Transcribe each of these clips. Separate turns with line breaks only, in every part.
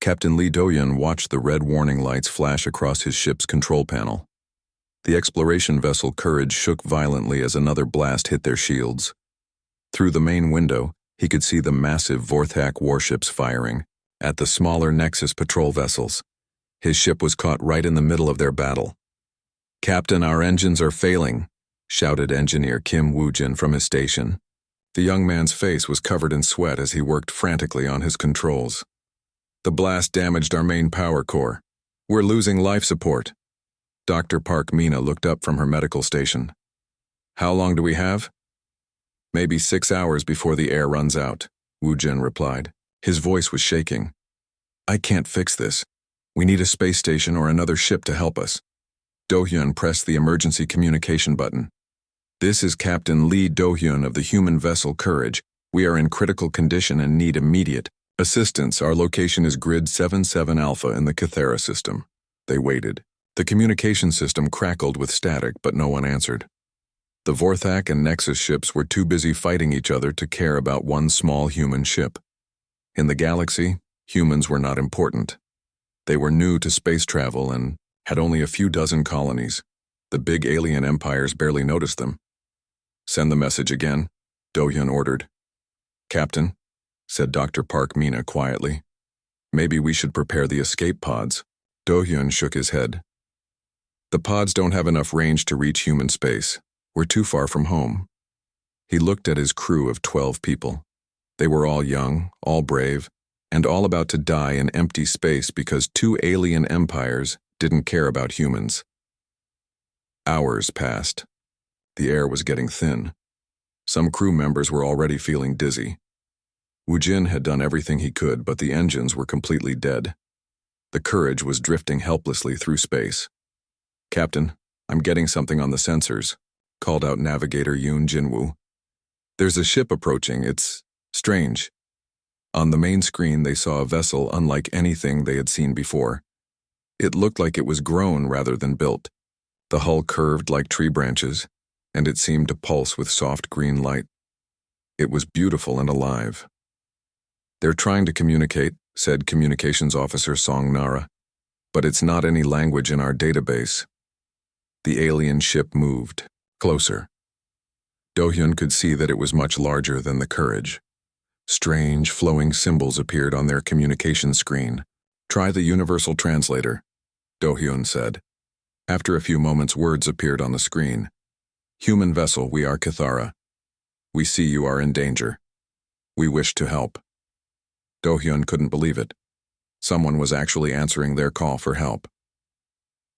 Captain Lee Do-hyun watched the red warning lights flash across his ship's control panel. The exploration vessel Courage shook violently as another blast hit their shields. Through the main window, he could see the massive Vorthak warships firing at the smaller Nexus patrol vessels. His ship was caught right in the middle of their battle. "Captain, our engines are failing," shouted engineer Kim Woo-jin from his station. The young man's face was covered in sweat as he worked frantically on his controls. "The blast damaged our main power core. We're losing life support." Dr. Park Mina looked up from her medical station. "How long do we have?" "Maybe 6 hours before the air runs out," Woo-jin replied. His voice was shaking. "I can't fix this. We need a space station or another ship to help us." Do-hyun pressed the emergency communication button. "This is Captain Lee Do-hyun of the human vessel Courage. We are in critical condition and need immediate assistance. Our location is Grid 77 Alpha in the Cathara system." They waited. The communication system crackled with static, but no one answered. The Vorthak and Nexus ships were too busy fighting each other to care about one small human ship. In the galaxy, humans were not important. They were new to space travel and had only a few dozen colonies. The big alien empires barely noticed them. "Send the message again," Do-hyun ordered. "Captain," said Dr. Park Mina quietly, "maybe we should prepare the escape pods." Do-hyun shook his head. "The pods don't have enough range to reach human space. We're too far from home." He looked at his crew of 12 people. They were all young, all brave, and all about to die in empty space because 2 alien empires didn't care about humans. Hours passed. The air was getting thin. Some crew members were already feeling dizzy. Woo-jin had done everything he could, but the engines were completely dead. The Courage was drifting helplessly through space. "Captain, I'm getting something on the sensors," called out Navigator Yoon Jinwoo. "There's a ship approaching. It's strange." On the main screen, they saw a vessel unlike anything they had seen before. It looked like it was grown rather than built. The hull curved like tree branches, and it seemed to pulse with soft green light. It was beautiful and alive. "They're trying to communicate," said Communications Officer Song Nara, "but it's not any language in our database." The alien ship moved closer. Do-hyun could see that it was much larger than the Courage. Strange, flowing symbols appeared on their communication screen. "Try the universal translator," Do-hyun said. After a few moments, words appeared on the screen. "Human vessel, we are Cathara. We see you are in danger. We wish to help." Do-hyun couldn't believe it. Someone was actually answering their call for help.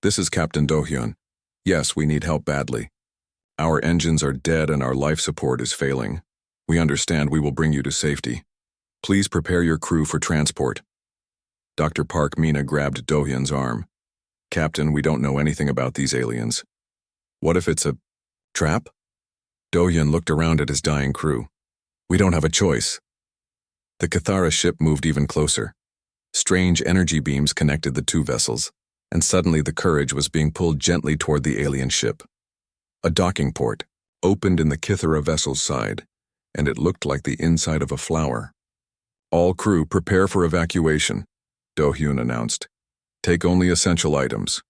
"This is Captain Do-hyun. Yes, we need help badly. Our engines are dead and our life support is failing. We understand. We will bring you to safety. Please prepare your crew for transport." Dr. Park Mina grabbed Do-hyun's arm. "Captain, we don't know anything about these aliens. What if it's a trap?" Do-hyun looked around at his dying crew. "We don't have a choice." The Cathara ship moved even closer. Strange energy beams connected the 2 vessels, and suddenly the Courage was being pulled gently toward the alien ship. A docking port opened in the Cathara vessel's side, and it looked like the inside of a flower. "All crew, prepare for evacuation," Do-hyun announced. "Take only essential items."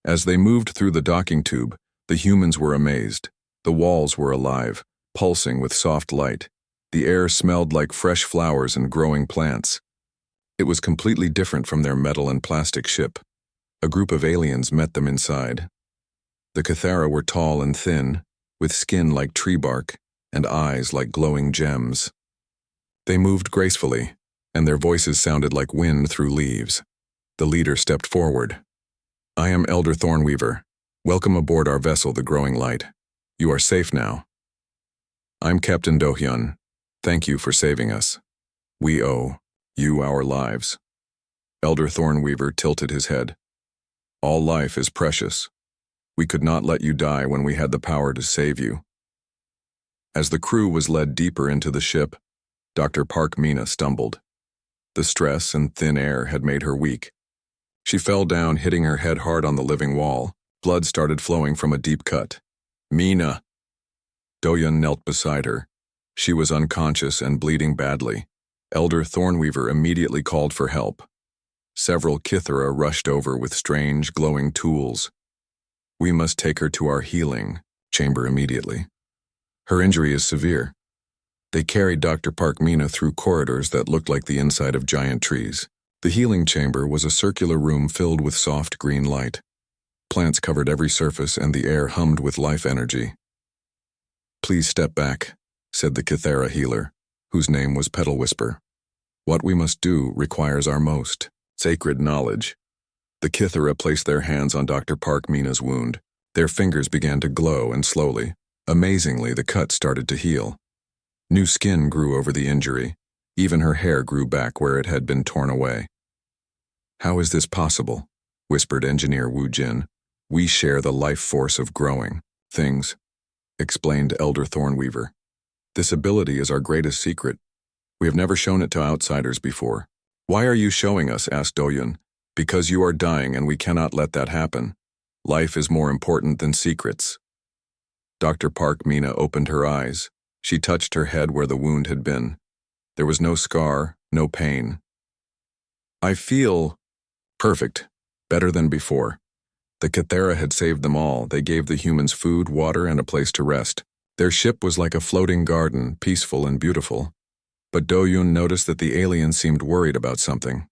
As they moved through the docking tube, the humans were amazed. The walls were alive, pulsing with soft light. The air smelled like fresh flowers and growing plants. It was completely different from their metal and plastic ship. A group of aliens met them inside. The Cathara were tall and thin, with skin like tree bark and eyes like glowing gems. They moved gracefully, and their voices sounded like wind through leaves. The leader stepped forward. "I am Elder Thornweaver. Welcome aboard our vessel, the Growing Light. You are safe now." "I'm Captain Do-hyun. Thank you for saving us. We owe you our lives." Elder Thornweaver tilted his head. "All life is precious. We could not let you die when we had the power to save you." As the crew was led deeper into the ship, Dr. Park Mina stumbled. The stress and thin air had made her weak. She fell down, hitting her head hard on the living wall. Blood started flowing from a deep cut. "Mina!" Do-hyun knelt beside her. She was unconscious and bleeding badly. Elder Thornweaver immediately called for help. Several Kithera rushed over with strange, glowing tools. We must take her to our healing chamber immediately. Her injury is severe. They carried Dr. Parkmina through corridors that looked like the inside of giant trees. The healing chamber was a circular room filled with soft green light. Plants covered every surface and the air hummed with life energy. "Please step back," said the Kithera healer, whose name was Petal Whisper. "What we must do requires our most sacred knowledge." The Kithera placed their hands on Dr. Parkmina's wound. Their fingers began to glow, and slowly, amazingly, the cut started to heal. New skin grew over the injury. Even her hair grew back where it had been torn away. "How is this possible?" whispered Engineer Wu Jin. "We share the life force of growing things," explained Elder Thornweaver. "This ability is our greatest secret. We have never shown it to outsiders before." "Why are you showing us?" asked Doyun. "Because you are dying and we cannot let that happen. Life is more important than secrets." Dr. Parkmina opened her eyes. She touched her head where the wound had been. There was no scar, no pain. "I feel perfect, better than before." The Kithera had saved them all. They gave the humans food, water, and a place to rest. Their ship was like a floating garden, peaceful and beautiful. But Doyun noticed that the alien seemed worried about something.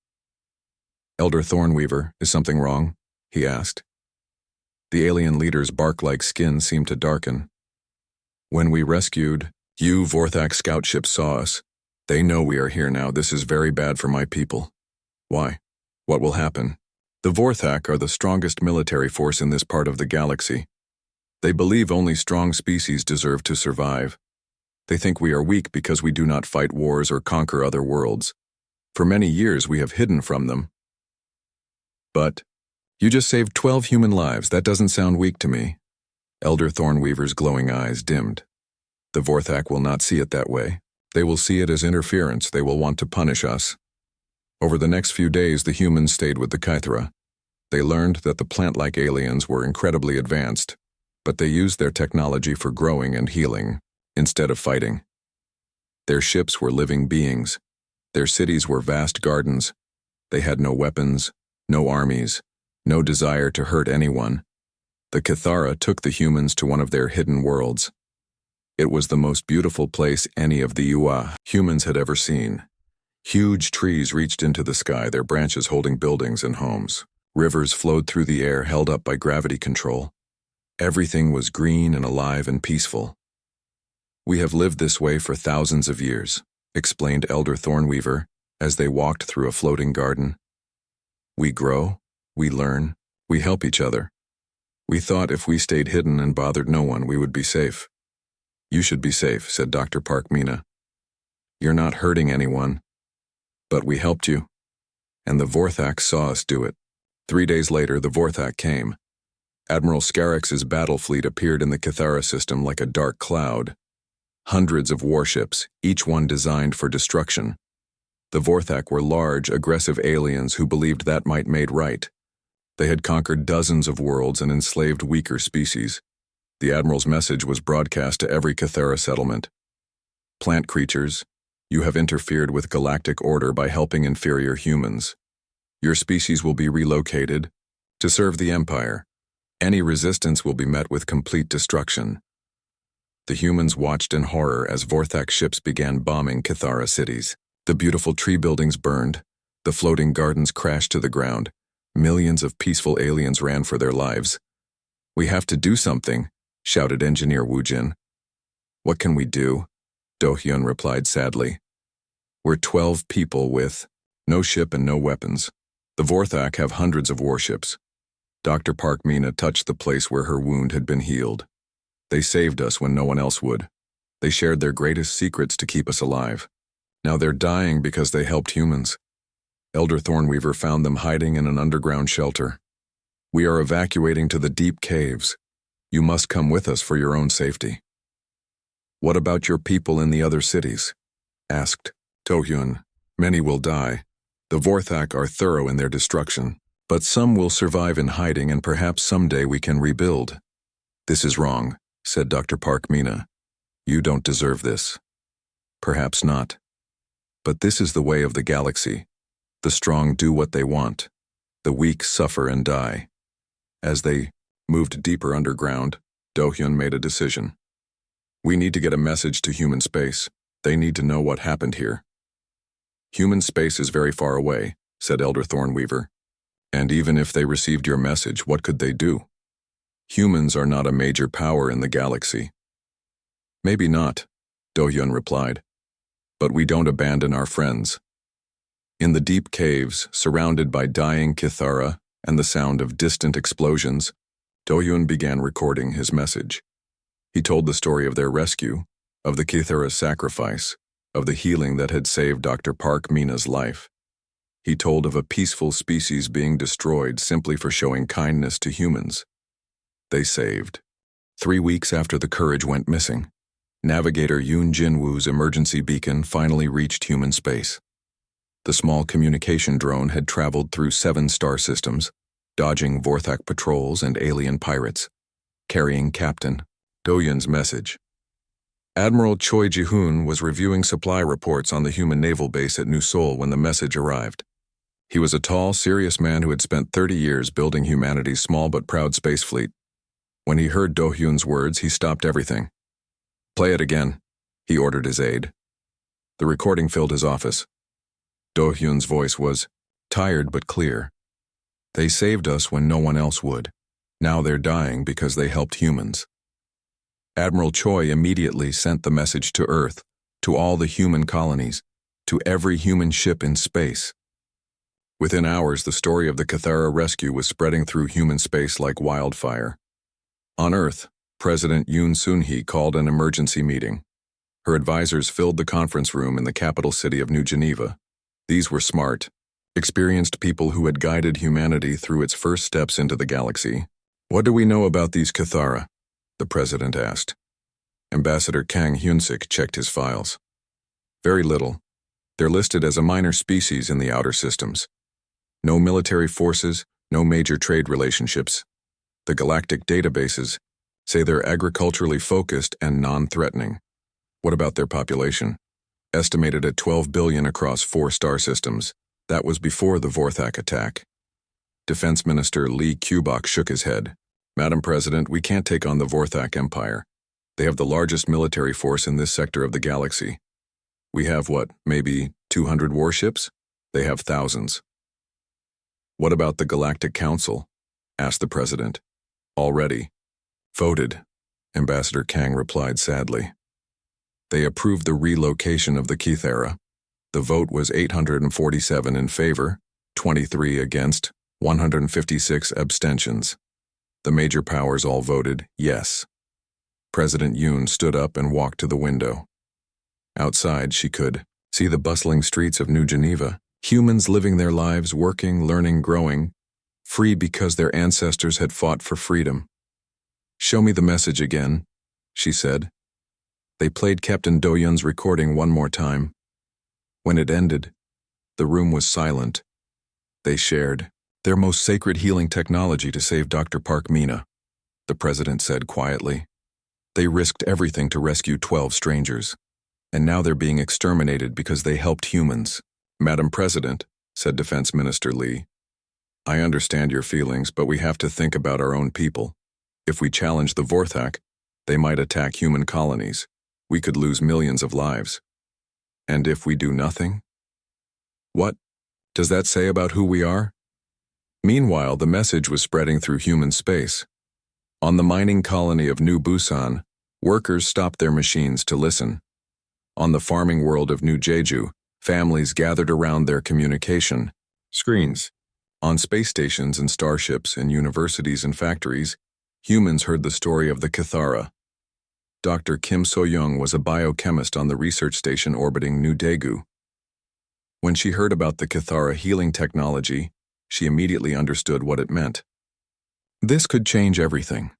"Elder Thornweaver, is something wrong?" he asked. The alien leader's bark-like skin seemed to darken. "When we rescued, you Vorthak scout ships saw us. They know we are here now. This is very bad for my people." "Why? What will happen?" "The Vorthak are the strongest military force in this part of the galaxy. They believe only strong species deserve to survive. They think we are weak because we do not fight wars or conquer other worlds. For many years we have hidden from them." "But you just saved 12 human lives. That doesn't sound weak to me." Elder Thornweaver's glowing eyes dimmed. "The Vorthak will not see it that way. They will see it as interference. They will want to punish us." Over the next few days, the humans stayed with the Kithera. They learned that the plant-like aliens were incredibly advanced, but they used their technology for growing and healing, instead of fighting. Their ships were living beings. Their cities were vast gardens. They had no weapons, no armies, no desire to hurt anyone. The Kithara took the humans to one of their hidden worlds. It was the most beautiful place any of the UA humans had ever seen. Huge trees reached into the sky, their branches holding buildings and homes. Rivers flowed through the air, held up by gravity control. Everything was green and alive and peaceful. "We have lived this way for thousands of years," explained Elder Thornweaver as they walked through a floating garden. "We grow, we learn, we help each other. We thought if we stayed hidden and bothered no one, we would be safe." "You should be safe," said Dr. Parkmina. "You're not hurting anyone. But we helped you, and the Vorthak saw us do it." 3 days later, the Vorthak came. Admiral Scarix's battle fleet appeared in the Kithara system like a dark cloud. Hundreds of warships, each one designed for destruction. The Vorthak were large, aggressive aliens who believed that might made right. They had conquered dozens of worlds and enslaved weaker species. The Admiral's message was broadcast to every Kithara settlement. "Plant creatures, you have interfered with galactic order by helping inferior humans. Your species will be relocated to serve the Empire. Any resistance will be met with complete destruction." The humans watched in horror as Vorthak ships began bombing Kithara cities. The beautiful tree buildings burned. The floating gardens crashed to the ground. Millions of peaceful aliens ran for their lives. "We have to do something," shouted Engineer Wu Jin. "What can we do?" Do-hyun replied sadly. "We're 12 people with no ship and no weapons. The Vorthak have hundreds of warships." Dr. Parkmina touched the place where her wound had been healed. "They saved us when no one else would. They shared their greatest secrets to keep us alive. Now they're dying because they helped humans." Elder Thornweaver found them hiding in an underground shelter. "We are evacuating to the deep caves. You must come with us for your own safety." "What about your people in the other cities?" asked Do-hyun. "Many will die. The Vorthak are thorough in their destruction, but some will survive in hiding and perhaps someday we can rebuild." "This is wrong," said Dr. Parkmina. "You don't deserve this." "Perhaps not. But this is the way of the galaxy. The strong do what they want. The weak suffer and die. As they moved deeper underground, Do-hyun made a decision. We need to get a message to human space. They need to know what happened here. Human space is very far away, said Elder Thornweaver. And even if they received your message, what could they do? Humans are not a major power in the galaxy. Maybe not, Do-hyun replied. But we don't abandon our friends. In the deep caves, surrounded by dying Kithara and the sound of distant explosions, Do-hyun began recording his message. He told the story of their rescue, of the Kithara's sacrifice, of the healing that had saved Dr. Park Mina's life. He told of a peaceful species being destroyed simply for showing kindness to humans. They saved. 3 weeks after the Courage went missing, Navigator Yoon Jin-woo's emergency beacon finally reached human space. The small communication drone had traveled through 7 star systems, dodging Vorthak patrols and alien pirates, carrying Captain Do-hyun's message. Admiral Choi Ji-hoon was reviewing supply reports on the human naval base at New Seoul when the message arrived. He was a tall, serious man who had spent 30 years building humanity's small but proud space fleet. When he heard Do-hyun's words, he stopped everything. Play it again, he ordered his aide. The recording filled his office. Do-hyun's voice was tired but clear. They saved us when no one else would. Now they're dying because they helped humans. Admiral Choi immediately sent the message to Earth, to all the human colonies, to every human ship in space. Within hours, the story of the Kithara rescue was spreading through human space like wildfire. On Earth, President Yoon Sun-hee called an emergency meeting. Her advisors filled the conference room in the capital city of New Geneva. These were smart, experienced people who had guided humanity through its first steps into the galaxy. What do we know about these Kithara? The president asked. Ambassador Kang Hyun-sik checked his files. Very little. They're listed as a minor species in the outer systems. No military forces, no major trade relationships. The galactic databases say they're agriculturally focused and non-threatening. What about their population? Estimated at 12 billion across 4 star systems. That was before the Vorthak attack. Defense Minister Lee Kubok shook his head. Madam President, we can't take on the Vorthak Empire. They have the largest military force in this sector of the galaxy. We have, maybe 200 warships? They have thousands. What about the Galactic Council? Asked the president. Already. Voted, Ambassador Kang replied sadly. They approved the relocation of the Kithara. The vote was 847 in favor, 23 against, 156 abstentions. The major powers all voted yes. President Yoon stood up and walked to the window. Outside, she could see the bustling streets of New Geneva, humans living their lives, working, learning, growing, free because their ancestors had fought for freedom. Show me the message again, she said. They played Captain Do-hyun's recording one more time. When it ended, the room was silent. They shared their most sacred healing technology to save Dr. Park Mina, the president said quietly. They risked everything to rescue 12 strangers, and now they're being exterminated because they helped humans. Madam President, said Defense Minister Lee, I understand your feelings, but we have to think about our own people. If we challenge the Vorthak, they might attack human colonies. We could lose millions of lives. And if we do nothing? What does that say about who we are? Meanwhile, the message was spreading through human space. On the mining colony of New Busan, workers stopped their machines to listen. On the farming world of New Jeju, families gathered around their communication screens. On space stations and starships and universities and factories, humans heard the story of the Kithara. Dr. Kim So-young was a biochemist on the research station orbiting New Daegu. When she heard about the Kithara healing technology, she immediately understood what it meant. This could change everything,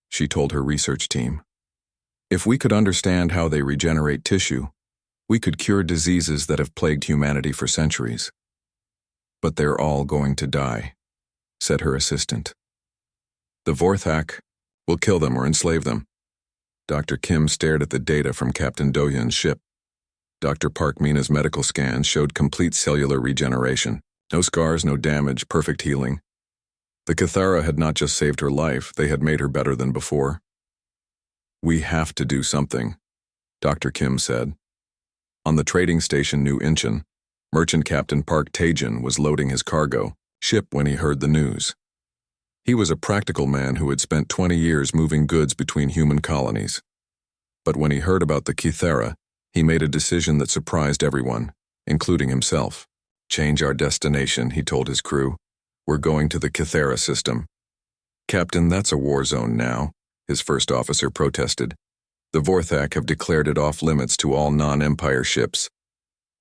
she told her research team. If we could understand how they regenerate tissue, we could cure diseases that have plagued humanity for centuries. But they're all going to die, said her assistant. The Vorthak will kill them or enslave them. Dr. Kim stared at the data from Captain Do-hyun's ship. Dr. Park Mina's medical scans showed complete cellular regeneration. No scars, no damage, perfect healing. The Kithara had not just saved her life, they had made her better than before. "We have to do something," Dr. Kim said. On the trading station New Incheon, Merchant Captain Park Taejin was loading his cargo ship when he heard the news. He was a practical man who had spent 20 years moving goods between human colonies. But when he heard about the Kithara, he made a decision that surprised everyone, including himself. "Change our destination," he told his crew. "We're going to the Kithara system." "Captain, that's a war zone now," his first officer protested. "The Vorthak have declared it off-limits to all non-Empire ships.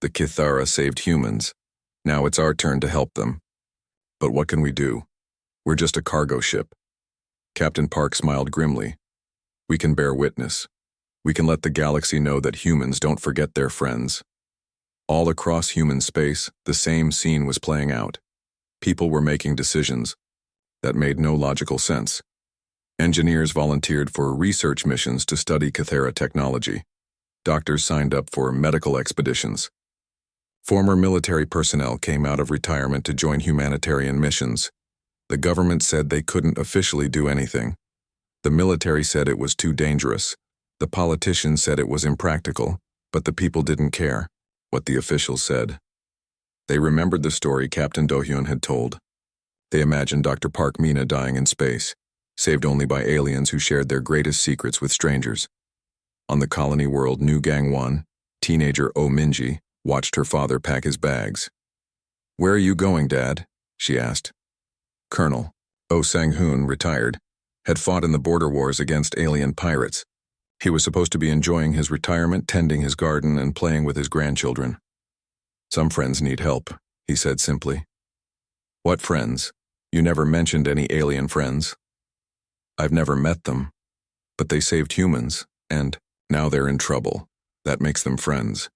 The Kithara saved humans. Now it's our turn to help them. But what can we do? We're just a cargo ship." Captain Park smiled grimly. "We can bear witness. We can let the galaxy know that humans don't forget their friends." All across human space, the same scene was playing out. People were making decisions that made no logical sense. Engineers volunteered for research missions to study Kithara technology. Doctors signed up for medical expeditions. Former military personnel came out of retirement to join humanitarian missions. The government said they couldn't officially do anything. The military said it was too dangerous. The politicians said it was impractical, but the people didn't care what the officials said. They remembered the story Captain Do-hyun had told. They imagined Dr. Park Mina dying in space, saved only by aliens who shared their greatest secrets with strangers. On the colony world New Gang 1, teenager Oh Minji watched her father pack his bags. "Where are you going, Dad?" she asked. Colonel Oh Sang-hoon, retired, had fought in the border wars against alien pirates. He was supposed to be enjoying his retirement, tending his garden, and playing with his grandchildren. "Some friends need help," he said simply. "What friends? You never mentioned any alien friends." "I've never met them, but they saved humans, and now they're in trouble. That makes them friends."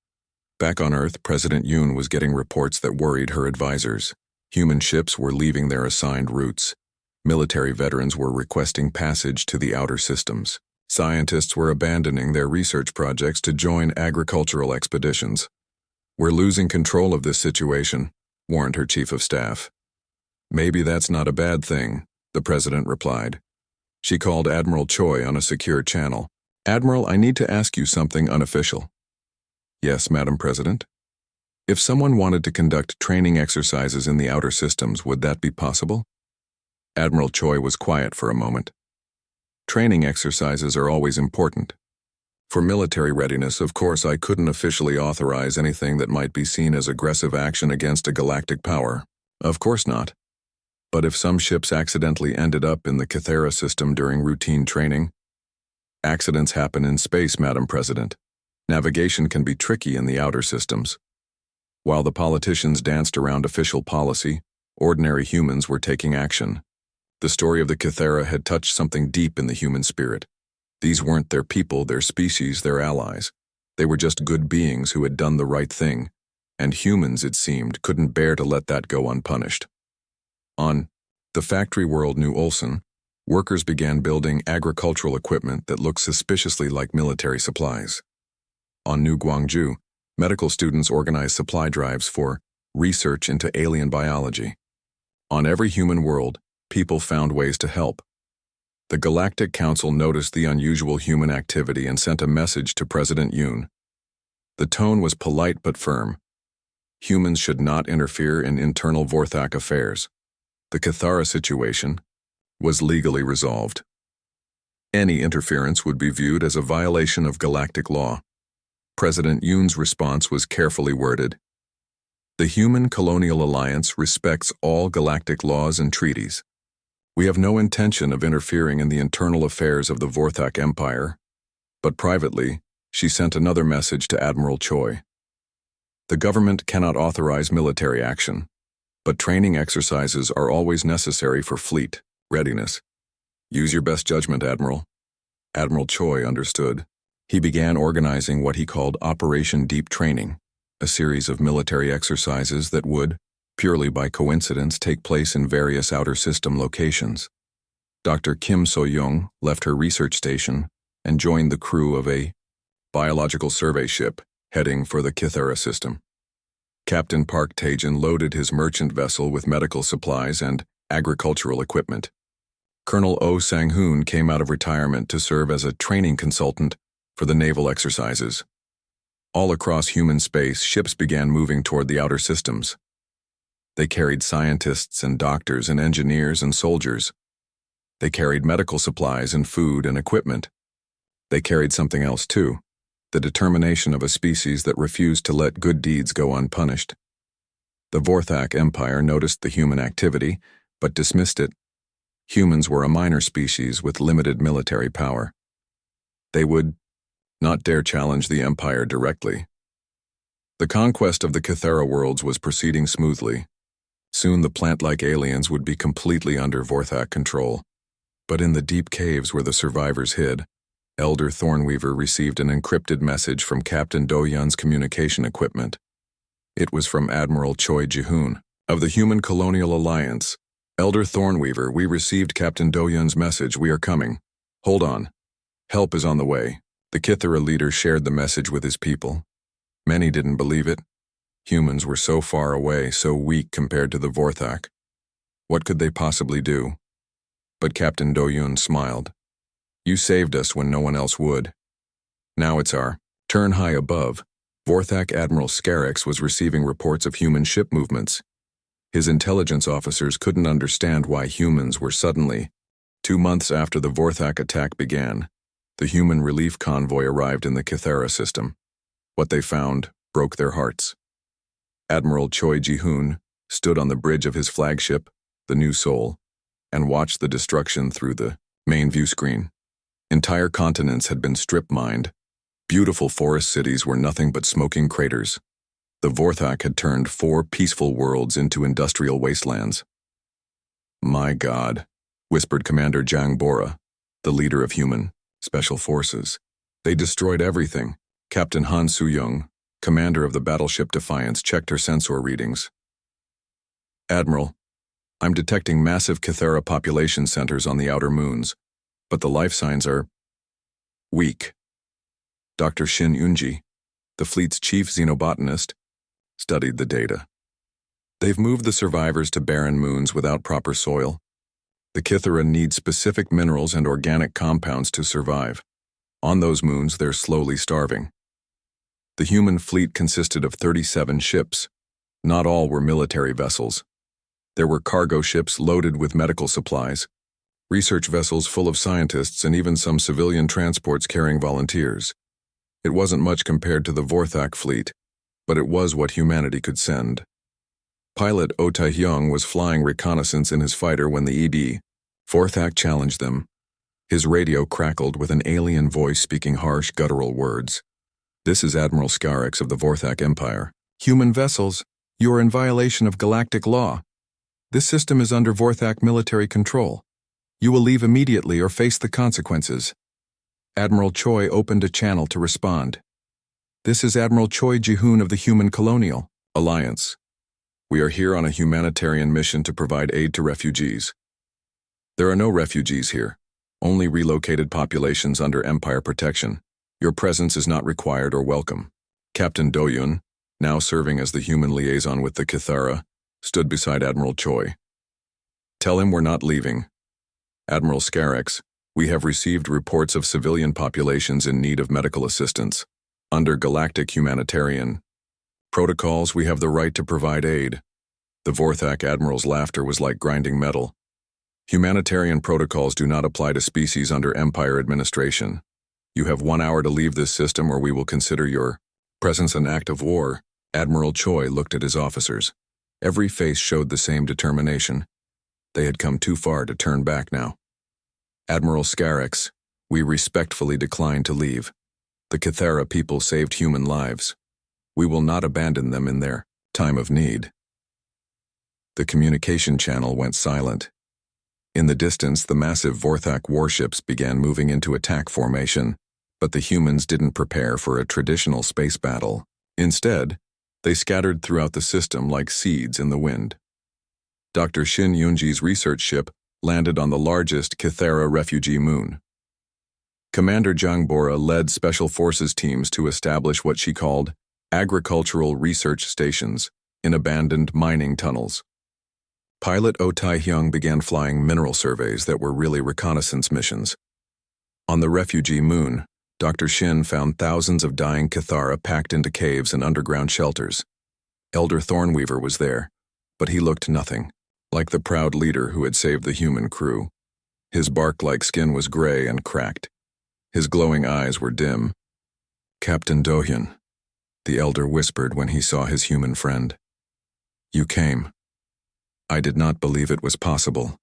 Back on Earth, President Yoon was getting reports that worried her advisors. Human ships were leaving their assigned routes. Military veterans were requesting passage to the outer systems. Scientists were abandoning their research projects to join agricultural expeditions. "We're losing control of this situation," warned her chief of staff. "Maybe that's not a bad thing," the president replied. She called Admiral Choi on a secure channel. "Admiral, I need to ask you something unofficial." "Yes, Madam President." "If someone wanted to conduct training exercises in the outer systems, would that be possible?" Admiral Choi was quiet for a moment. "Training exercises are always important. For military readiness, of course, I couldn't officially authorize anything that might be seen as aggressive action against a galactic power. Of course not. But if some ships accidentally ended up in the Kithara system during routine training, accidents happen in space, Madam President. Navigation can be tricky in the outer systems. While the politicians danced around official policy, ordinary humans were taking action. The story of the Kithara had touched something deep in the human spirit. These weren't their people, their species, their allies. They were just good beings who had done the right thing, and humans, it seemed, couldn't bear to let that go unpunished. On the factory world New Ulsan, workers began building agricultural equipment that looked suspiciously like military supplies. On New Gwangju, medical students organized supply drives for research into alien biology. On every human world, people found ways to help. The Galactic Council noticed the unusual human activity and sent a message to President Yoon. The tone was polite but firm. Humans should not interfere in internal Vorthak affairs. The Kithara situation was legally resolved. Any interference would be viewed as a violation of galactic law. President Yoon's response was carefully worded. "The Human Colonial Alliance respects all galactic laws and treaties. We have no intention of interfering in the internal affairs of the Vorthak Empire." But privately, she sent another message to Admiral Choi. "The government cannot authorize military action, but training exercises are always necessary for fleet readiness. Use your best judgment, Admiral." Admiral Choi understood. He began organizing what he called Operation Deep Training, a series of military exercises that would, purely by coincidence, take place in various outer system locations. Dr. Kim So-young left her research station and joined the crew of a biological survey ship heading for the Kythera system. Captain Park Tajan loaded his merchant vessel with medical supplies and agricultural equipment. Colonel Oh Sang-hoon came out of retirement to serve as a training consultant for the naval exercises. All across human space, ships began moving toward the outer systems. They carried scientists and doctors and engineers and soldiers. They carried medical supplies and food and equipment. They carried something else too, the determination of a species that refused to let good deeds go unpunished. The Vorthak Empire noticed the human activity, but dismissed it. Humans were a minor species with limited military power. They would not dare challenge the Empire directly. The conquest of the Kythera worlds was proceeding smoothly. Soon the plant-like aliens would be completely under Vorthak control. But in the deep caves where the survivors hid, Elder Thornweaver received an encrypted message from Captain Do-yun's communication equipment. It was from Admiral Choi Ji-hoon of the Human Colonial Alliance. Elder Thornweaver, we received Captain Do-yun's message. We are coming. Hold on. Help is on the way. The Kythera leader shared the message with his people. Many didn't believe it. Humans were so far away, so weak compared to the Vorthak. What could they possibly do? But Captain Do-yun smiled. You saved us when no one else would. Now it's our turn. High above, Vorthak Admiral Scarix was receiving reports of human ship movements. His intelligence officers couldn't understand why humans were suddenly. 2 months after the Vorthak attack began, the human relief convoy arrived in the Kythera system. What they found broke their hearts. Admiral Choi Ji-hoon stood on the bridge of his flagship, the New Soul, and watched the destruction through the main view screen. Entire continents had been strip-mined. Beautiful forest cities were nothing but smoking craters. The Vorthak had turned 4 peaceful worlds into industrial wastelands. My God, whispered Commander Jang Bora, the leader of human special forces. They destroyed everything. Captain Han Soo-young, commander of the battleship Defiance, checked her sensor readings. Admiral, I'm detecting massive Kythera population centers on the outer moons, but the life signs are weak. Dr. Shin Eunji, the fleet's chief xenobotanist, studied the data. They've moved the survivors to barren moons without proper soil. The Kythera need specific minerals and organic compounds to survive. On those moons, they're slowly starving. The human fleet consisted of 37 ships. Not all were military vessels. There were cargo ships loaded with medical supplies, research vessels full of scientists, and even some civilian transports carrying volunteers. It wasn't much compared to the Vorthak fleet, but it was what humanity could send. Pilot Oh Tae-hyung was flying reconnaissance in his fighter when the ED Vorthak challenged them. His radio crackled with an alien voice speaking harsh, guttural words. This is Admiral Scarix of the Vorthak Empire. Human vessels, you are in violation of galactic law. This system is under Vorthak military control. You will leave immediately or face the consequences. Admiral Choi opened a channel to respond. This is Admiral Choi Ji-hoon of the Human Colonial Alliance. We are here on a humanitarian mission to provide aid to refugees. There are no refugees here, only relocated populations under Empire protection. Your presence is not required or welcome. Captain Do-yun, now serving as the human liaison with the Kythera, stood beside Admiral Choi. Tell him we're not leaving. Admiral Scarix, we have received reports of civilian populations in need of medical assistance. Under galactic humanitarian protocols, we have the right to provide aid. The Vorthak Admiral's laughter was like grinding metal. Humanitarian protocols do not apply to species under Empire administration. You have 1 hour to leave this system or we will consider your presence an act of war. Admiral Choi looked at his officers. Every face showed the same determination. They had come too far to turn back now. Admiral Scarix, we respectfully decline to leave. The Kythera people saved human lives. We will not abandon them in their time of need. The communication channel went silent. In the distance, the massive Vorthak warships began moving into attack formation, but the humans didn't prepare for a traditional space battle. Instead, they scattered throughout the system like seeds in the wind. Dr. Shin Eunji's research ship landed on the largest Kythera refugee moon. Commander Zhang Bora led Special Forces teams to establish what she called agricultural research stations in abandoned mining tunnels. Pilot Oh Tai-hyung began flying mineral surveys that were really reconnaissance missions. On the refugee moon, Dr. Shin found thousands of dying Cathara packed into caves and underground shelters. Elder Thornweaver was there, but he looked nothing like the proud leader who had saved the human crew. His bark-like skin was gray and cracked. His glowing eyes were dim. "Captain Do-hyun," the elder whispered when he saw his human friend. "You came. I did not believe it was possible."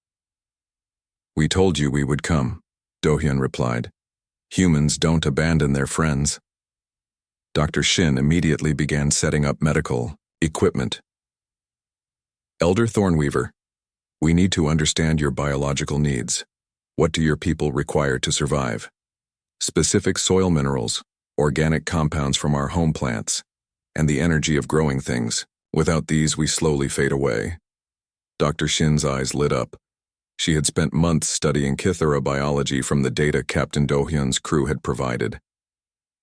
"We told you we would come," Do-hyun replied. "Humans don't abandon their friends." Dr. Shin immediately began setting up medical equipment. "Elder Thornweaver, we need to understand your biological needs. What do your people require to survive? Specific soil minerals, organic compounds from our home plants, and the energy of growing things. Without these, we slowly fade away." Dr. Shin's eyes lit up. She had spent months studying Kithara biology from the data Captain Do-hyun's crew had provided.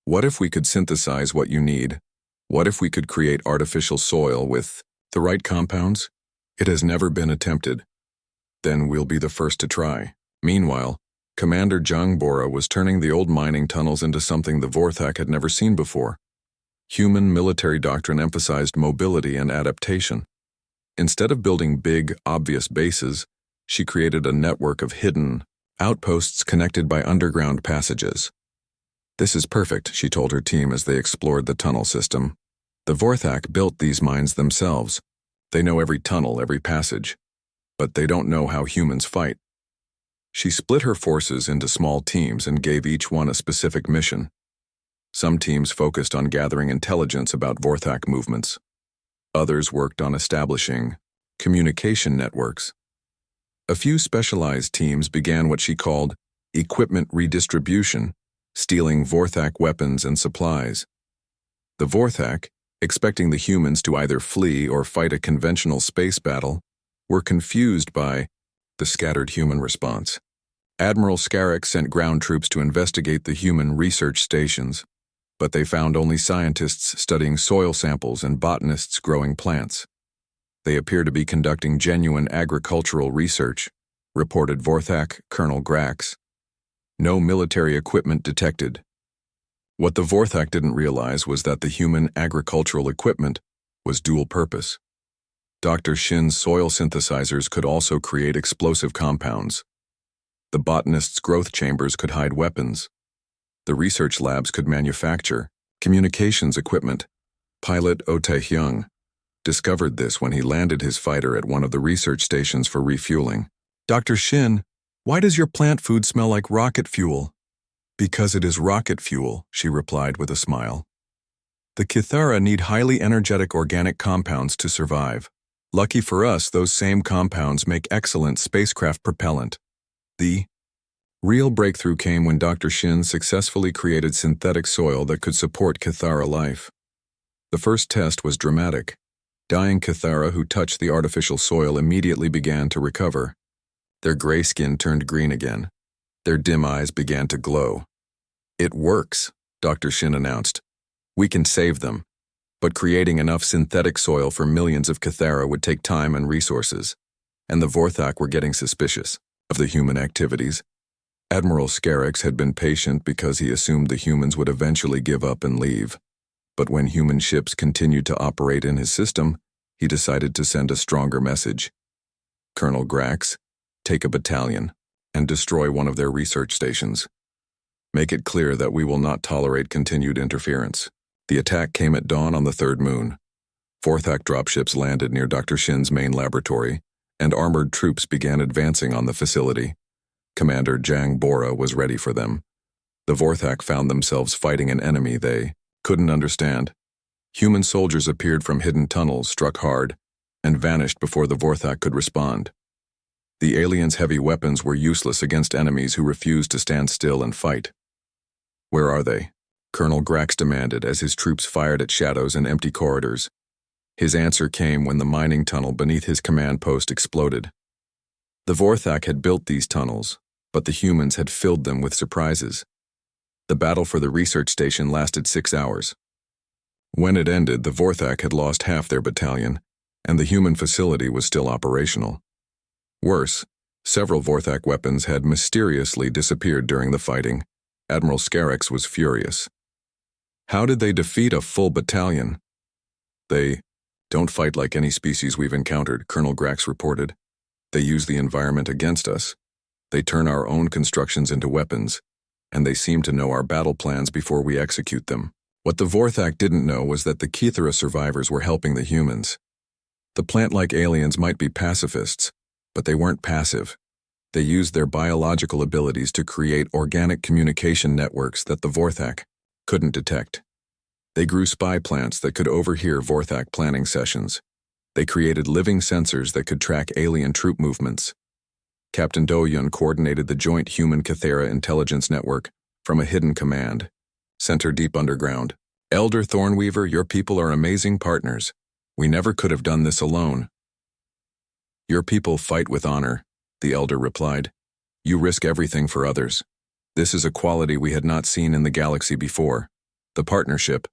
"What if we could synthesize what you need? What if we could create artificial soil with the right compounds? It has never been attempted. Then we'll be the first to try." Meanwhile, Commander Zhang Bora was turning the old mining tunnels into something the Vorthak had never seen before. Human military doctrine emphasized mobility and adaptation. Instead of building big, obvious bases, she created a network of hidden outposts connected by underground passages. "This is perfect," she told her team as they explored the tunnel system. "The Vorthak built these mines themselves. They know every tunnel, every passage. But they don't know how humans fight." She split her forces into small teams and gave each one a specific mission. Some teams focused on gathering intelligence about Vorthak movements. Others worked on establishing communication networks. A few specialized teams began what she called equipment redistribution, stealing Vorthak weapons and supplies. The Vorthak, expecting the humans to either flee or fight a conventional space battle, were confused by the scattered human response. Admiral Scarrick sent ground troops to investigate the human research stations, but they found only scientists studying soil samples and botanists growing plants. "They appear to be conducting genuine agricultural research," reported Vorthak Colonel Grax. "No military equipment detected." What the Vorthak didn't realize was that the human agricultural equipment was dual purpose. Dr. Shin's soil synthesizers could also create explosive compounds. The botanists' growth chambers could hide weapons. The research labs could manufacture communications equipment. Pilot Oh Tai-hyung discovered this when he landed his fighter at one of the research stations for refueling. "Dr. Shin, why does your plant food smell like rocket fuel?" "Because it is rocket fuel," she replied with a smile. "The Kithara need highly energetic organic compounds to survive. Lucky for us, those same compounds make excellent spacecraft propellant." The real breakthrough came when Dr. Shin successfully created synthetic soil that could support Kithara life. The first test was dramatic. Dying Kithara who touched the artificial soil immediately began to recover. Their gray skin turned green again. Their dim eyes began to glow. "It works," Dr. Shin announced. "We can save them. But creating enough synthetic soil for millions of Kithara would take time and resources, and the Vorthak were getting suspicious of the human activities. Admiral Scarix had been patient because he assumed the humans would eventually give up and leave. But when human ships continued to operate in his system, he decided to send a stronger message. "Colonel Grax, take a battalion and destroy one of their research stations. Make it clear that we will not tolerate continued interference." The attack came at dawn on the third moon. Vorthak dropships landed near Dr. Shin's main laboratory, and armored troops began advancing on the facility. Commander Zhang Bora was ready for them. The Vorthak found themselves fighting an enemy they couldn't understand. Human soldiers appeared from hidden tunnels, struck hard, and vanished before the Vorthak could respond. The aliens' heavy weapons were useless against enemies who refused to stand still and fight. "Where are they?" Colonel Grax demanded as his troops fired at shadows and empty corridors. His answer came when the mining tunnel beneath his command post exploded. The Vorthak had built these tunnels, but the humans had filled them with surprises. The battle for the research station lasted 6 hours. When it ended, the Vorthak had lost half their battalion, and the human facility was still operational. Worse, several Vorthak weapons had mysteriously disappeared during the fighting. Admiral Scarix was furious. How did they defeat a full battalion? They don't fight like any species we've encountered, Colonel Grax reported. They use the environment against us. They turn our own constructions into weapons, and they seem to know our battle plans before we execute them. What the Vorthak didn't know was that the Kithara survivors were helping the humans. The plant-like aliens might be pacifists, but they weren't passive. They used their biological abilities to create organic communication networks that the Vorthak couldn't detect. They grew spy plants that could overhear Vorthak planning sessions. They created living sensors that could track alien troop movements. Captain Do-Yun coordinated the joint human-Kithara intelligence network from a hidden command center deep underground. Elder Thornweaver, your people are amazing partners. We never could have done this alone. Your people fight with honor, the elder replied. You risk everything for others. This is a quality we had not seen in the galaxy before. The partnership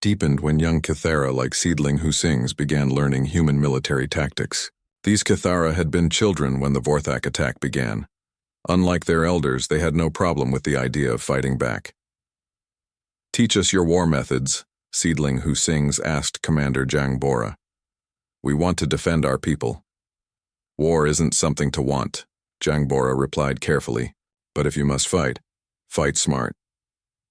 deepened when young Kithara like Seedling Husings began learning human military tactics. These Kithara had been children when the Vorthak attack began. Unlike their elders, they had no problem with the idea of fighting back. Teach us your war methods, Seedling Husings asked Commander Jang Bora. We want to defend our people. War isn't something to want, Jang Bora replied carefully, but if you must fight, fight smart.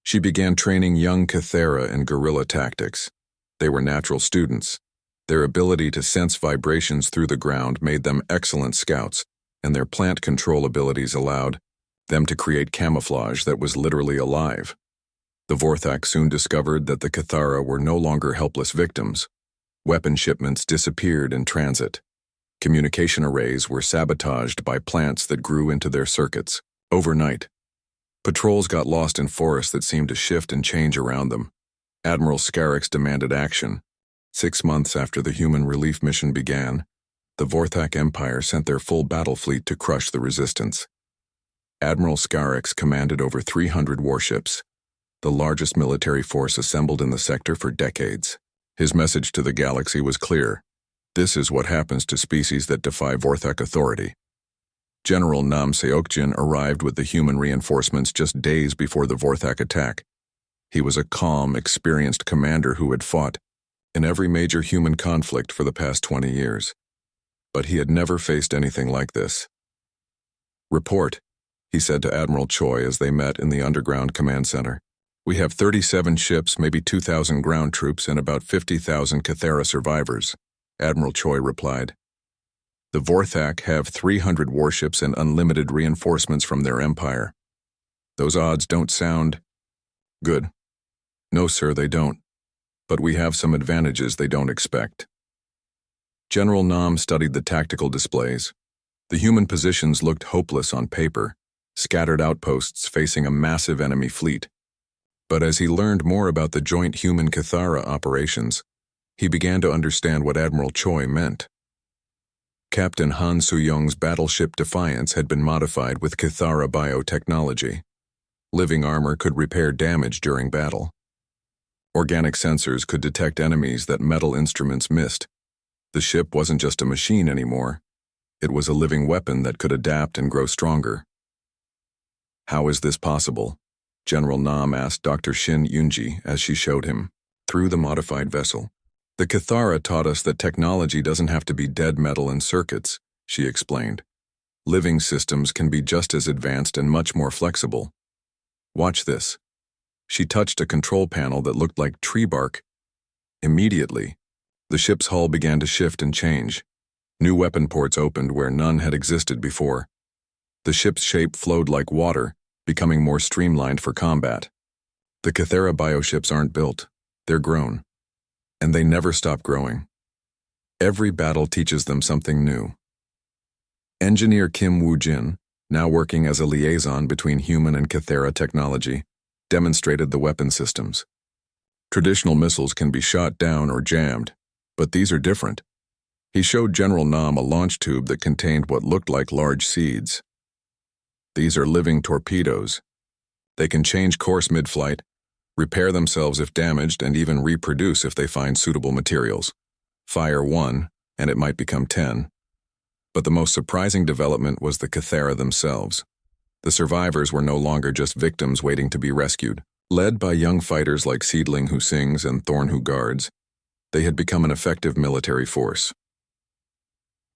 She began training young Kithara in guerrilla tactics. They were natural students. Their ability to sense vibrations through the ground made them excellent scouts, and their plant control abilities allowed them to create camouflage that was literally alive. The Vorthak soon discovered that the Kithara were no longer helpless victims. Weapon shipments disappeared in transit. Communication arrays were sabotaged by plants that grew into their circuits. Overnight, patrols got lost in forests that seemed to shift and change around them. Admiral Scarix demanded action. 6 months after the human relief mission began, the Vorthak Empire sent their full battle fleet to crush the resistance. Admiral Scarix commanded over 300 warships, the largest military force assembled in the sector for decades. His message to the galaxy was clear. This is what happens to species that defy Vorthak authority. General Nam Seokjin arrived with the human reinforcements just days before the Vorthak attack. He was a calm, experienced commander who had fought in every major human conflict for the past 20 years. But he had never faced anything like this. Report, he said to Admiral Choi as they met in the underground command center. We have 37 ships, maybe 2,000 ground troops, and about 50,000 Kithara survivors, Admiral Choi replied. The Vorthak have 300 warships and unlimited reinforcements from their empire. Those odds don't sound good. No, sir, they don't. But we have some advantages they don't expect. General Nam studied the tactical displays. The human positions looked hopeless on paper, scattered outposts facing a massive enemy fleet. But as he learned more about the joint human Kithara operations, he began to understand what Admiral Choi meant. Captain Han Soo-young's battleship Defiance had been modified with Kithara biotechnology. Living armor could repair damage during battle. Organic sensors could detect enemies that metal instruments missed. The ship wasn't just a machine anymore. It was a living weapon that could adapt and grow stronger. How is this possible? General Nam asked Dr. Shin Yunji as she showed him through the modified vessel. The Kithara taught us that technology doesn't have to be dead metal and circuits, she explained. Living systems can be just as advanced and much more flexible. Watch this. She touched a control panel that looked like tree bark. Immediately, the ship's hull began to shift and change. New weapon ports opened where none had existed before. The ship's shape flowed like water, becoming more streamlined for combat. The Kithara bioships aren't built, they're grown. And they never stop growing. Every battle teaches them something new. Engineer Kim Woo-jin, now working as a liaison between human and Kithara technology, demonstrated the weapon systems. Traditional missiles can be shot down or jammed, but these are different. He showed General Nam a launch tube that contained what looked like large seeds. These are living torpedoes. They can change course mid-flight, repair themselves if damaged, and even reproduce if they find suitable materials. Fire 1, and it might become 10. But the most surprising development was the Kythera themselves. The survivors were no longer just victims waiting to be rescued. Led by young fighters like Seedling Who Sings and Thorn Who Guards, they had become an effective military force.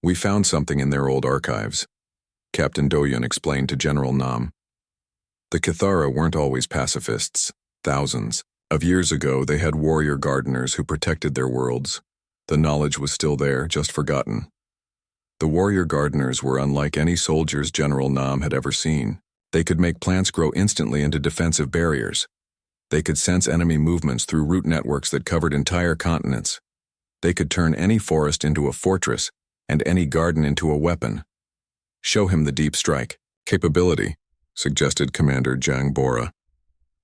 We found something in their old archives, Captain Doyun explained to General Nam. The Kythera weren't always pacifists. Thousands of years ago, they had warrior gardeners who protected their worlds. The knowledge was still there, just forgotten. The warrior gardeners were unlike any soldiers General Nam had ever seen. They could make plants grow instantly into defensive barriers. They could sense enemy movements through root networks that covered entire continents. They could turn any forest into a fortress and any garden into a weapon. Show him the deep strike capability, suggested Commander Jang Bora.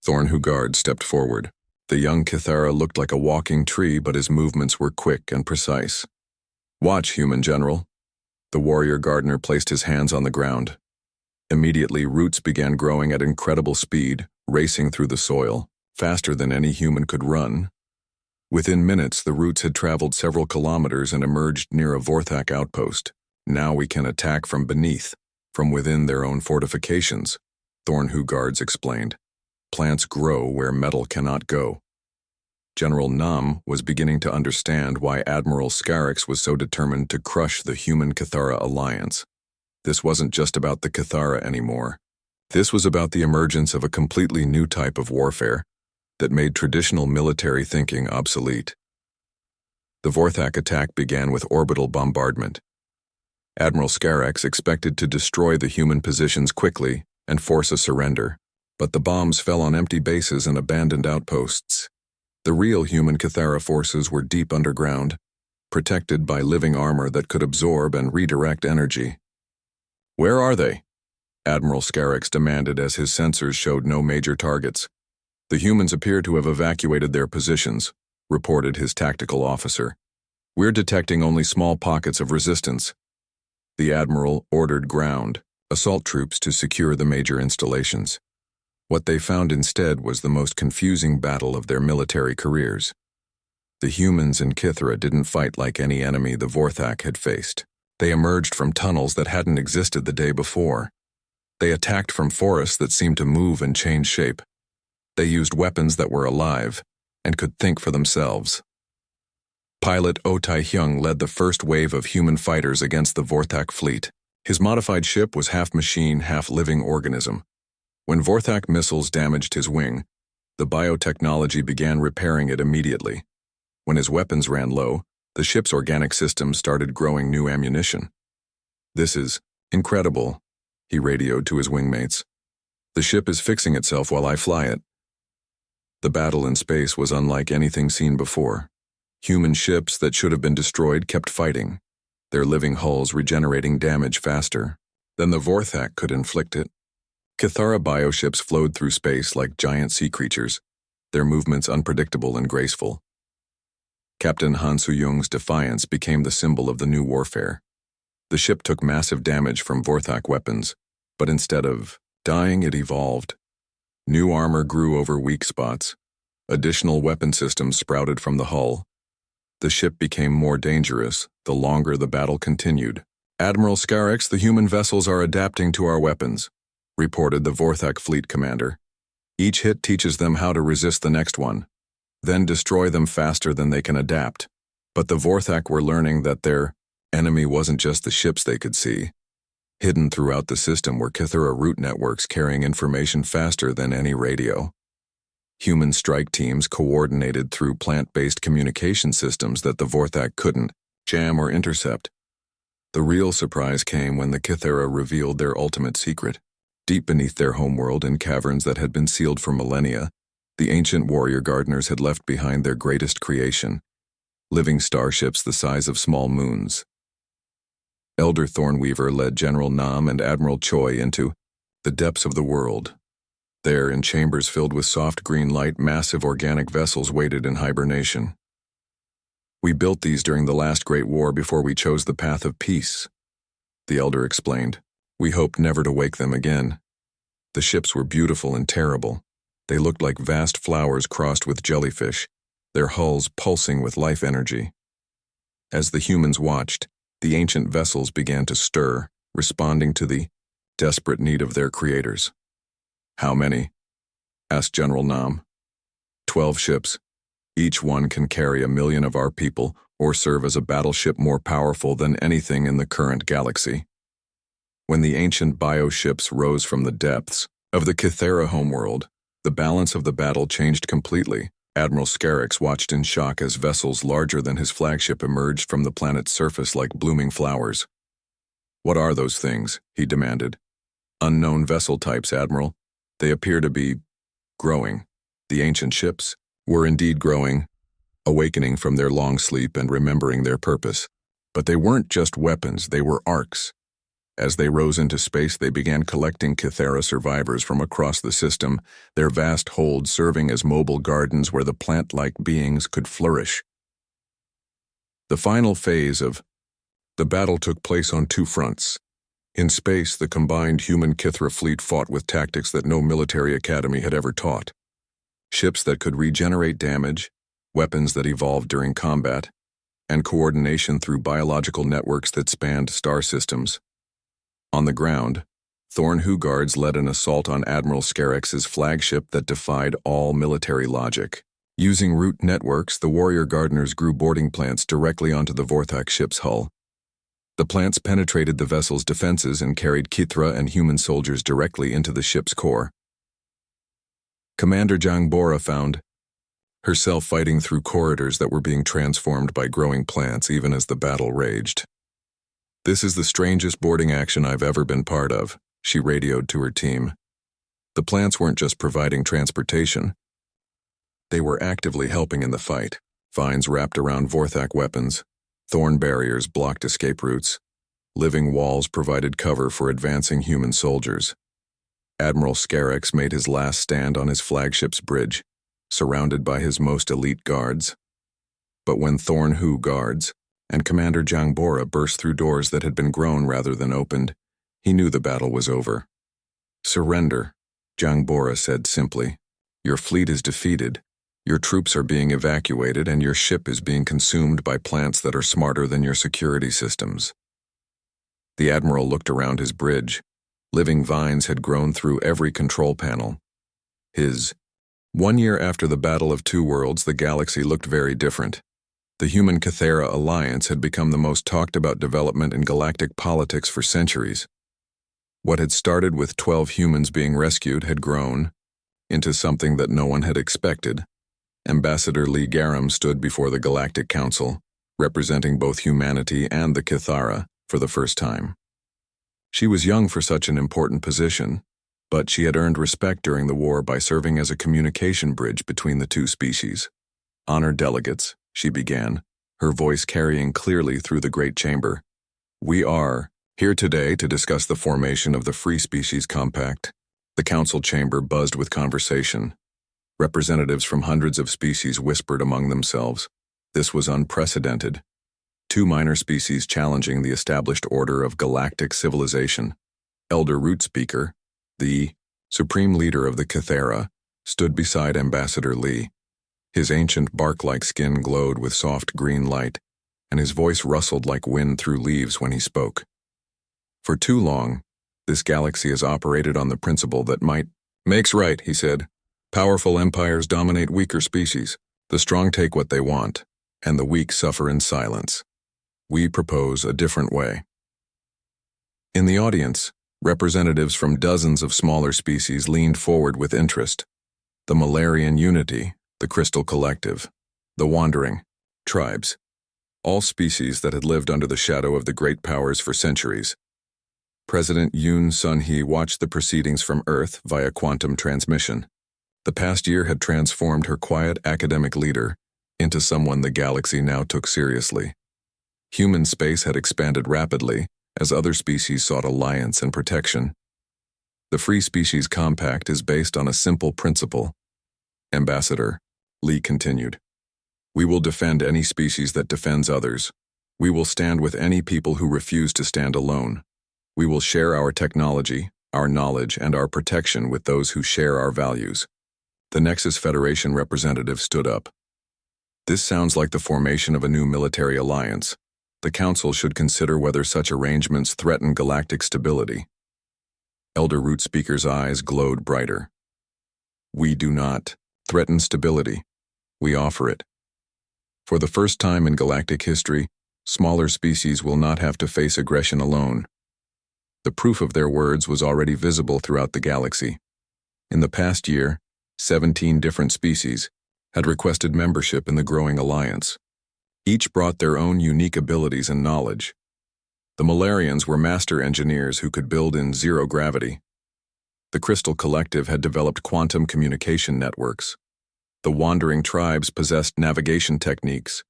Thorn Who Guards stepped forward. The young Kythera looked like a walking tree, but his movements were quick and precise. Watch, human general. The warrior gardener placed his hands on the ground. Immediately, roots began growing at incredible speed, racing through the soil, faster than any human could run. Within minutes, the roots had traveled several kilometers and emerged near a Vorthak outpost. Now we can attack from beneath, from within their own fortifications, Thorn Who Guards explained. Plants grow where metal cannot go. General Nam was beginning to understand why Admiral Scarix was so determined to crush the human-Kythera alliance. This wasn't just about the Kythera anymore. This was about the emergence of a completely new type of warfare that made traditional military thinking obsolete. The Vorthak attack began with orbital bombardment. Admiral Scarix expected to destroy the human positions quickly and force a surrender, but the bombs fell on empty bases and abandoned outposts. The real human Kythera forces were deep underground, protected by living armor that could absorb and redirect energy. Where are they? Admiral Scarix demanded as his sensors showed no major targets. The humans appear to have evacuated their positions, reported his tactical officer. We're detecting only small pockets of resistance. The Admiral ordered ground assault troops to secure the major installations. What they found instead was the most confusing battle of their military careers. The humans in Kythera didn't fight like any enemy the Vorthak had faced. They emerged from tunnels that hadn't existed the day before. They attacked from forests that seemed to move and change shape. They used weapons that were alive and could think for themselves. Pilot Oh Tai-hyung led the first wave of human fighters against the Vorthak fleet. His modified ship was half machine, half living organism. When Vorthak missiles damaged his wing, the biotechnology began repairing it immediately. When his weapons ran low, the ship's organic systems started growing new ammunition. "This is incredible," he radioed to his wingmates. "The ship is fixing itself while I fly it." The battle in space was unlike anything seen before. Human ships that should have been destroyed kept fighting, their living hulls regenerating damage faster than the Vorthak could inflict it. Kythera bioships flowed through space like giant sea creatures, their movements unpredictable and graceful. Captain Han Soo-young's defiance became the symbol of the new warfare. The ship took massive damage from Vorthak weapons, but instead of dying, it evolved. New armor grew over weak spots. Additional weapon systems sprouted from the hull. The ship became more dangerous the longer the battle continued. "Admiral Scarix, the human vessels are adapting to our weapons," reported the Vorthak fleet commander. "Each hit teaches them how to resist the next one, then destroy them faster than they can adapt." But the Vorthak were learning that their enemy wasn't just the ships they could see. Hidden throughout the system were Kythera root networks carrying information faster than any radio. Human strike teams coordinated through plant-based communication systems that the Vorthak couldn't jam or intercept. The real surprise came when the Kythera revealed their ultimate secret. Deep beneath their homeworld in caverns that had been sealed for millennia, the ancient warrior gardeners had left behind their greatest creation, living starships the size of small moons. Elder Thornweaver led General Nam and Admiral Choi into the depths of the world. There, in chambers filled with soft green light, massive organic vessels waited in hibernation. "We built these during the last Great War before we chose the path of peace," the elder explained. "We hoped never to wake them again." The ships were beautiful and terrible. They looked like vast flowers crossed with jellyfish, their hulls pulsing with life energy. As the humans watched, the ancient vessels began to stir, responding to the desperate need of their creators. "How many?" asked General Nam. 12 ships. Each one can carry 1,000,000 of our people or serve as a battleship more powerful than anything in the current galaxy. When the ancient bioships rose from the depths of the Kythera homeworld, the balance of the battle changed completely. Admiral Scarix watched in shock as vessels larger than his flagship emerged from the planet's surface like blooming flowers. "What are those things?" he demanded. "Unknown vessel types, Admiral. They appear to be growing." The ancient ships were indeed growing, awakening from their long sleep and remembering their purpose. But they weren't just weapons, they were arcs. As they rose into space, they began collecting Kythera survivors from across the system, their vast holds serving as mobile gardens where the plant-like beings could flourish. The final phase of the battle took place on 2 fronts. In space, the combined human Kythera fleet fought with tactics that no military academy had ever taught. Ships that could regenerate damage, weapons that evolved during combat, and coordination through biological networks that spanned star systems. On the ground, Thorn-Hu guards led an assault on Admiral Scarix's flagship that defied all military logic. Using root networks, the warrior gardeners grew boarding plants directly onto the Vorthak ship's hull. The plants penetrated the vessel's defenses and carried Kythera and human soldiers directly into the ship's core. Commander Jangbora found herself fighting through corridors that were being transformed by growing plants even as the battle raged. "This is the strangest boarding action I've ever been part of," she radioed to her team. The plants weren't just providing transportation. They were actively helping in the fight. Vines wrapped around Vorthak weapons, thorn barriers blocked escape routes, living walls provided cover for advancing human soldiers. Admiral Scarix made his last stand on his flagship's bridge, surrounded by his most elite guards. But when Thorn-Hu guards and Commander Jangbora burst through doors that had been grown rather than opened, he knew the battle was over. "Surrender," Jangbora said simply. "Your fleet is defeated, your troops are being evacuated, and your ship is being consumed by plants that are smarter than your security systems." The Admiral looked around his bridge. Living vines had grown through every control panel. 1 year after the Battle of Two Worlds, the galaxy looked very different. The Human Kythera Alliance had become the most talked about development in galactic politics for centuries. What had started with 12 humans being rescued had grown into something that no one had expected. Ambassador Lee Garam stood before the Galactic Council, representing both humanity and the Kythera for the first time. She was young for such an important position, but she had earned respect during the war by serving as a communication bridge between the two species. "Honored delegates," she began, her voice carrying clearly through the Great Chamber. "We are here today to discuss the formation of the Free Species Compact." The council chamber buzzed with conversation. Representatives from hundreds of species whispered among themselves. This was unprecedented. 2 minor species challenging the established order of galactic civilization. Elder Root Speaker, the supreme leader of the Kythera, stood beside Ambassador Lee. His ancient bark-like skin glowed with soft green light, and his voice rustled like wind through leaves when he spoke. "For too long, this galaxy has operated on the principle that might makes right," he said. "Powerful empires dominate weaker species. The strong take what they want, and the weak suffer in silence. We propose a different way." In the audience, representatives from dozens of smaller species leaned forward with interest. The Malarian Unity, the Crystal Collective, the Wandering Tribes, all species that had lived under the shadow of the great powers for centuries. President Yoon Sun-hee watched the proceedings from Earth via quantum transmission. The past year had transformed her quiet academic leader into someone the galaxy now took seriously. Human space had expanded rapidly as other species sought alliance and protection. The Free Species Compact is based on a simple principle. Ambassador, Lee continued. We will defend any species that defends others. We will stand with any people who refuse to stand alone. We will share our technology, our knowledge, and our protection with those who share our values. The Nexus Federation representative stood up. This sounds like the formation of a new military alliance. The Council should consider whether such arrangements threaten galactic stability. Elder Root Speaker's eyes glowed brighter. We do not threaten stability. We offer it. For the first time in galactic history, smaller species will not have to face aggression alone. The proof of their words was already visible throughout the galaxy. In the past year, 17 different species had requested membership in the growing alliance. Each brought their own unique abilities and knowledge. The Malarians were master engineers who could build in zero gravity. The Crystal Collective had developed quantum communication networks. The Wandering Tribes possessed navigation techniques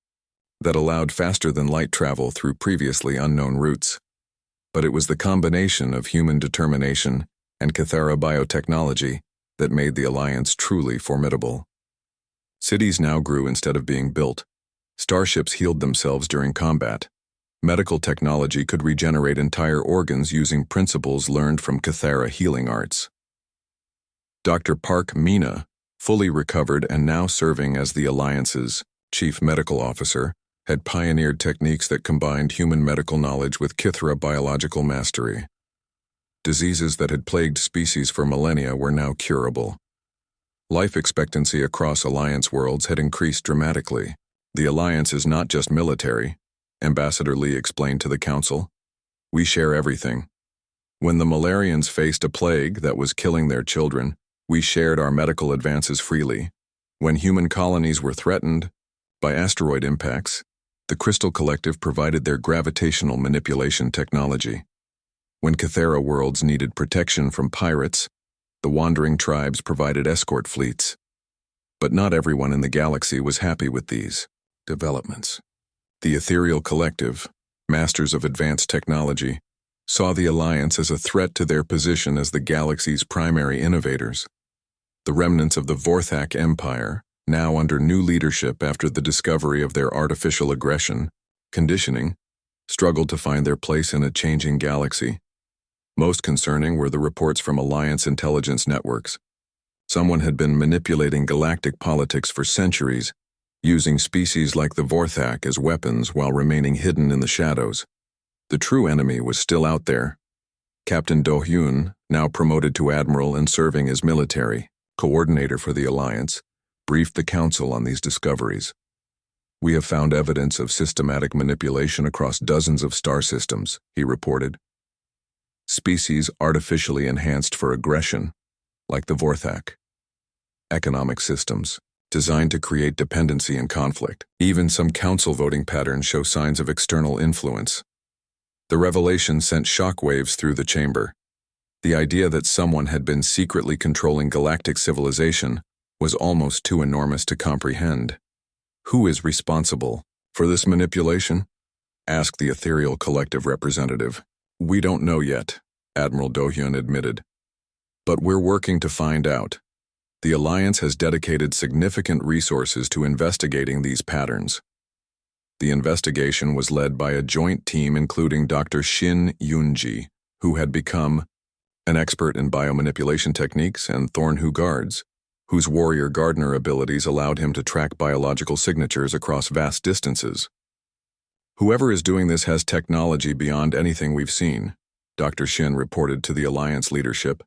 that allowed faster-than-light travel through previously unknown routes. But it was the combination of human determination and Cathara biotechnology that made the alliance truly formidable. Cities now grew instead of being built. Starships healed themselves during combat. Medical technology could regenerate entire organs using principles learned from Cathara healing arts. Dr. Park Mina, fully recovered and now serving as the Alliance's chief medical officer, had pioneered techniques that combined human medical knowledge with Kithra biological mastery. Diseases that had plagued species for millennia were now curable. Life expectancy across Alliance worlds had increased dramatically. The Alliance is not just military, Ambassador Lee explained to the Council. We share everything. When the Malarians faced a plague that was killing their children, we shared our medical advances freely. When human colonies were threatened by asteroid impacts, the Crystal Collective provided their gravitational manipulation technology. When Cathara worlds needed protection from pirates, the Wandering Tribes provided escort fleets. But not everyone in the galaxy was happy with these developments. The Ethereal Collective, masters of advanced technology, saw the Alliance as a threat to their position as the galaxy's primary innovators. The remnants of the Vorthak Empire, now under new leadership after the discovery of their artificial aggression, conditioning, struggled to find their place in a changing galaxy. Most concerning were the reports from Alliance intelligence networks. Someone had been manipulating galactic politics for centuries, using species like the Vorthak as weapons while remaining hidden in the shadows. The true enemy was still out there. Captain Do-hyun, now promoted to admiral and serving as military coordinator for the Alliance, briefed the Council on these discoveries. We have found evidence of systematic manipulation across dozens of star systems, he reported. Species artificially enhanced for aggression, like the Vorthak. Economic systems, designed to create dependency and conflict. Even some council voting patterns show signs of external influence. The revelation sent shockwaves through the chamber. The idea that someone had been secretly controlling galactic civilization was almost too enormous to comprehend. Who is responsible for this manipulation? Asked the Ethereal Collective representative. We don't know yet, Admiral Do-hyun admitted. But we're working to find out. The Alliance has dedicated significant resources to investigating these patterns. The investigation was led by a joint team including Dr. Shin Yoonji, who had become an expert in biomanipulation techniques, and Thornhu Guards, whose warrior gardener abilities allowed him to track biological signatures across vast distances. Whoever is doing this has technology beyond anything we've seen, Dr. Shin reported to the Alliance leadership.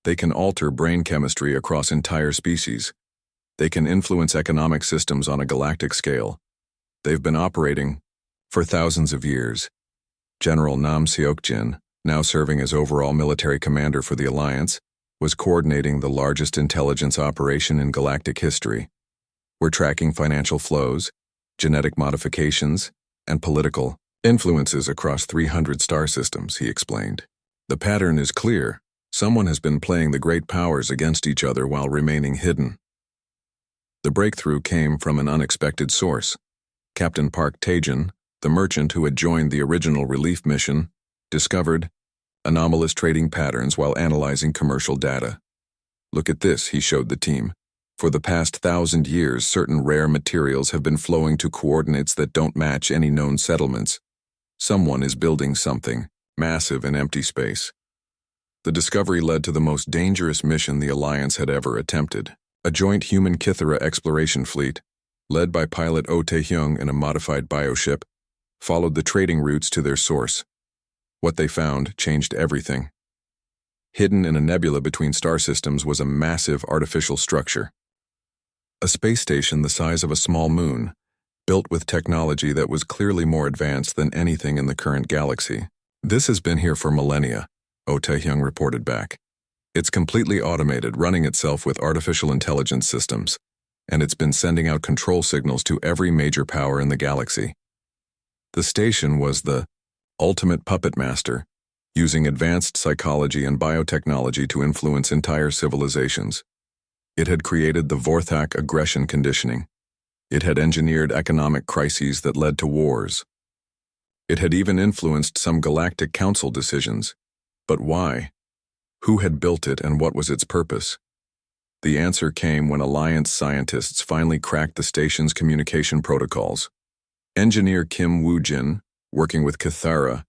They can alter brain chemistry across entire species. They can influence economic systems on a galactic scale. They've been operating for thousands of years. General Nam Seok-jin, now serving as overall military commander for the Alliance, was coordinating the largest intelligence operation in galactic history. We're tracking financial flows, genetic modifications, and political influences across 300 star systems, he explained. The pattern is clear. Someone has been playing the great powers against each other while remaining hidden. The breakthrough came from an unexpected source. Captain Park Taejin, the merchant who had joined the original relief mission, discovered anomalous trading patterns while analyzing commercial data. Look at this, he showed the team. For the past 1,000 years, certain rare materials have been flowing to coordinates that don't match any known settlements. Someone is building something massive in empty space. The discovery led to the most dangerous mission the Alliance had ever attempted. A joint human Kythera exploration fleet, led by pilot Oh Tae-hyung in a modified bioship, followed the trading routes to their source. What they found changed everything. Hidden in a nebula between star systems was a massive artificial structure. A space station the size of a small moon, built with technology that was clearly more advanced than anything in the current galaxy. "This has been here for millennia," Oh Tae-hyung reported back. "It's completely automated, running itself with artificial intelligence systems, and it's been sending out control signals to every major power in the galaxy." The station was the ultimate puppet master, using advanced psychology and biotechnology to influence entire civilizations. It had created the Vorthak aggression conditioning. It had engineered economic crises that led to wars. It had even influenced some Galactic Council decisions. But why? Who had built it and what was its purpose? The answer came when Alliance scientists finally cracked the station's communication protocols. Engineer Kim Woo-jin, working with Kythera,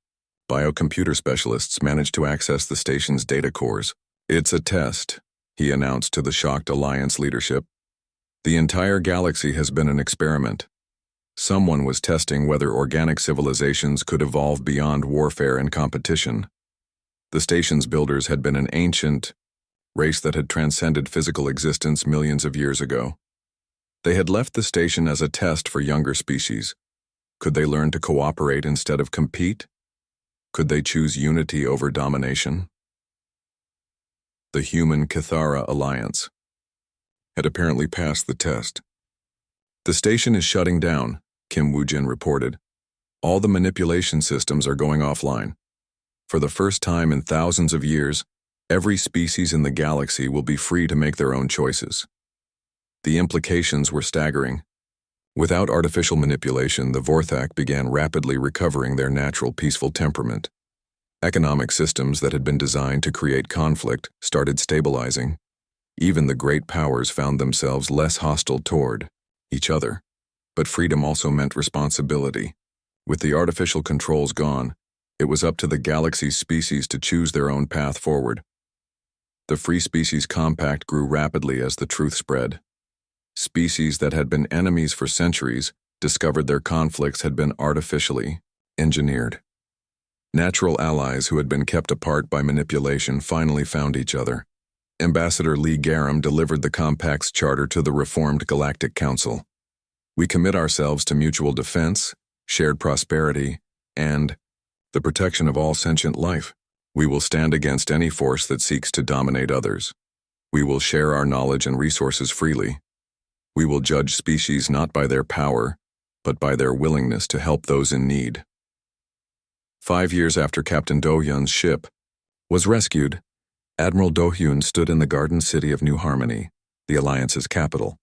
biocomputer specialists, managed to access the station's data cores. "It's a test," he announced to the shocked Alliance leadership. "The entire galaxy has been an experiment. Someone was testing whether organic civilizations could evolve beyond warfare and competition. The station's builders had been an ancient race that had transcended physical existence millions of years ago. They had left the station as a test for younger species. Could they learn to cooperate instead of compete? Could they choose unity over domination?" The Human Kythera Alliance had apparently passed the test. "The station is shutting down," Kim Woo-jin reported. "All the manipulation systems are going offline. For the first time in thousands of years, every species in the galaxy will be free to make their own choices." The implications were staggering. Without artificial manipulation, the Vorthak began rapidly recovering their natural peaceful temperament. Economic systems that had been designed to create conflict started stabilizing. Even the great powers found themselves less hostile toward each other. But freedom also meant responsibility. With the artificial controls gone, it was up to the galaxy's species to choose their own path forward. The Free Species Compact grew rapidly as the truth spread. Species that had been enemies for centuries discovered their conflicts had been artificially engineered. Natural allies who had been kept apart by manipulation finally found each other. Ambassador Lee Garam delivered the Compact's charter to the reformed Galactic Council. "We commit ourselves to mutual defense, shared prosperity, and the protection of all sentient life. We will stand against any force that seeks to dominate others. We will share our knowledge and resources freely. We will judge species not by their power, but by their willingness to help those in need." 5 years after Captain Do-hyun's ship was rescued, Admiral Do-hyun stood in the garden city of New Harmony, the Alliance's capital.